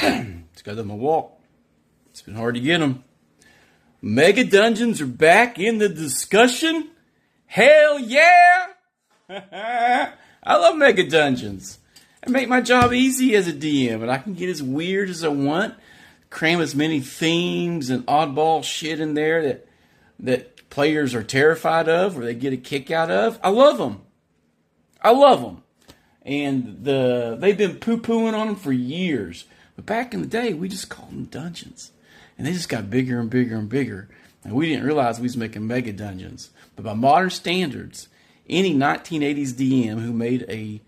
Just got them a walk. It's been hard to get them. Megadungeons are back in the discussion. Hell yeah! I love Megadungeons. It make my job easy as a DM, and I can get as weird as I want. Cram as many themes and oddball shit in there that players are terrified of or they get a kick out of. I love them. And they've been poo-pooing on them for years. But back in the day, we just called them dungeons. And they just got bigger and bigger and bigger. And we didn't realize we was making mega dungeons. But by modern standards, any 1980s DM who made a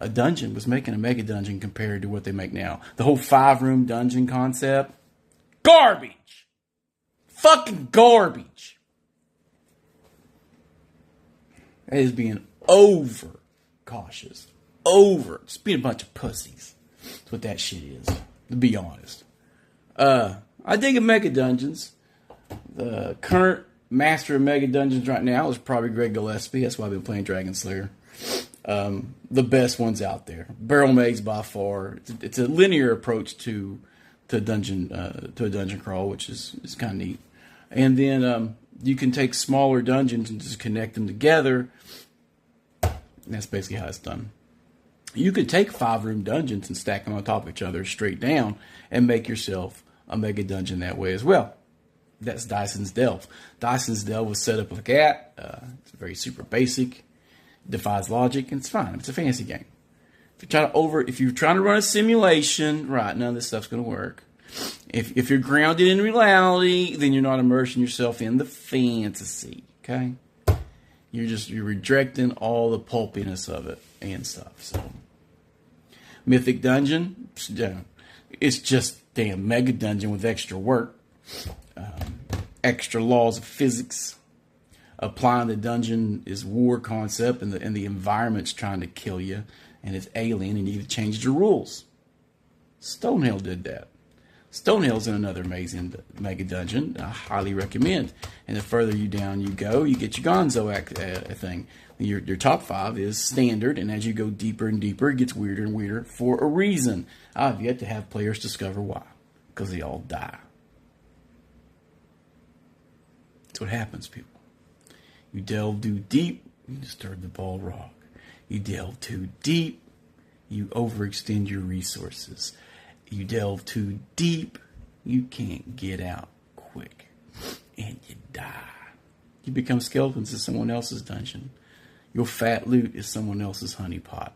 dungeon was making a mega dungeon compared to what they make now. The whole 5-room dungeon concept, garbage. Fucking garbage. That is being over cautious. Just being a bunch of pussies. That's what that shit is, to be honest. I dig a Mega Dungeons. The current master of Mega Dungeons right now is probably Greg Gillespie. That's why I've been playing Dragon Slayer. The best ones out there. Barrel Maze by far. It's a linear approach to a dungeon crawl, which is kind of neat. And then you can take smaller dungeons and just connect them together. And that's basically how it's done. You could take 5-room dungeons and stack them on top of each other straight down and make yourself a mega dungeon that way as well. That's Dyson's Delve. Dyson's Delve was set up with a cat. It's very super basic, defies logic, and it's fine. It's a fantasy game. If you're trying to run a simulation, right, none of this stuff's going to work. If you're grounded in reality, then you're not immersing yourself in the fantasy. Okay, you're rejecting all the pulpiness of it and stuff. So, Mythic Dungeon, it's just damn mega dungeon with extra work, extra laws of physics. Applying the dungeon is war concept, and the environment's trying to kill you, and it's alien, and you need to change the rules. Stonehill did that. Stonehill's in another amazing mega dungeon. I highly recommend. And the further you down you go, you get your Gonzo thing. Your top 5 is standard, and as you go deeper and deeper, it gets weirder and weirder for a reason. I've yet to have players discover why. Because they all die. That's what happens, people. You delve too deep, you disturb the ball rock. You delve too deep, you overextend your resources. You delve too deep, you can't get out quick. And you die. You become skeletons in someone else's dungeon. Your fat loot is someone else's honeypot.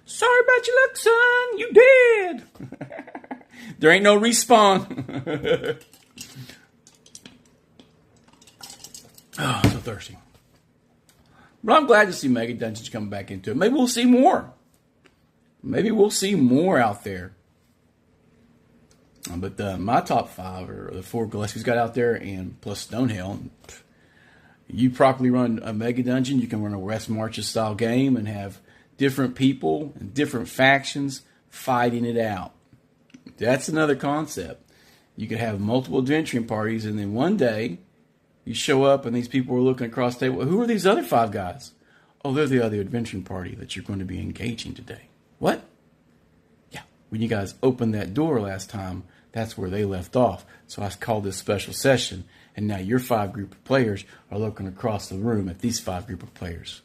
Sorry about your luck, son. You dead. There ain't no respawn. Oh, I'm so thirsty. But I'm glad to see Mega Dungeons coming back into it. Maybe we'll see more. Maybe we'll see more out there. But my top 5 are the 4 Gillespie's got out there, and plus Stonehill. You properly run a Mega Dungeon, you can run a West Marches style game and have different people and different factions fighting it out. That's another concept. You could have multiple adventuring parties, and then one day you show up and these people are looking across the table. Who are these other 5 guys? Oh, they're the other adventuring party that you're going to be engaging today. What? Yeah, when you guys opened that door last time, that's where they left off. So I called this special session, and now your 5 group of players are looking across the room at these 5 group of players.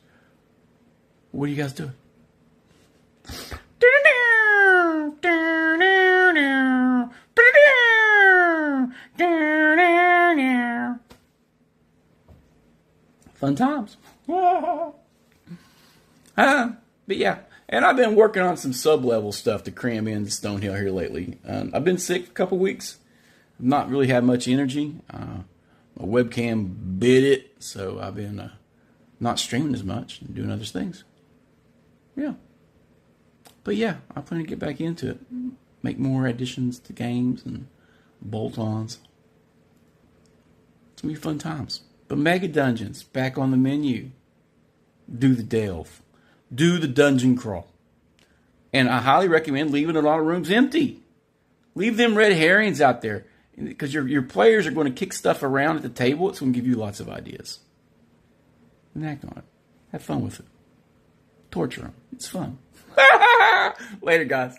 What are you guys doing? Fun times. But yeah, and I've been working on some sub-level stuff to cram into Stonehill here lately. I've been sick for a couple weeks. I've not really had much energy. My webcam bit it, so I've been not streaming as much and doing other things. Yeah. But yeah, I plan to get back into it. Make more additions to games and bolt-ons. It's going to be fun times. But Mega Dungeons, back on the menu. Do the delve. Do the dungeon crawl. And I highly recommend leaving a lot of rooms empty. Leave them red herrings out there. Because your players are going to kick stuff around at the table. It's going to give you lots of ideas. And act on it. Have fun with it. Torture them. It's fun. Later, guys.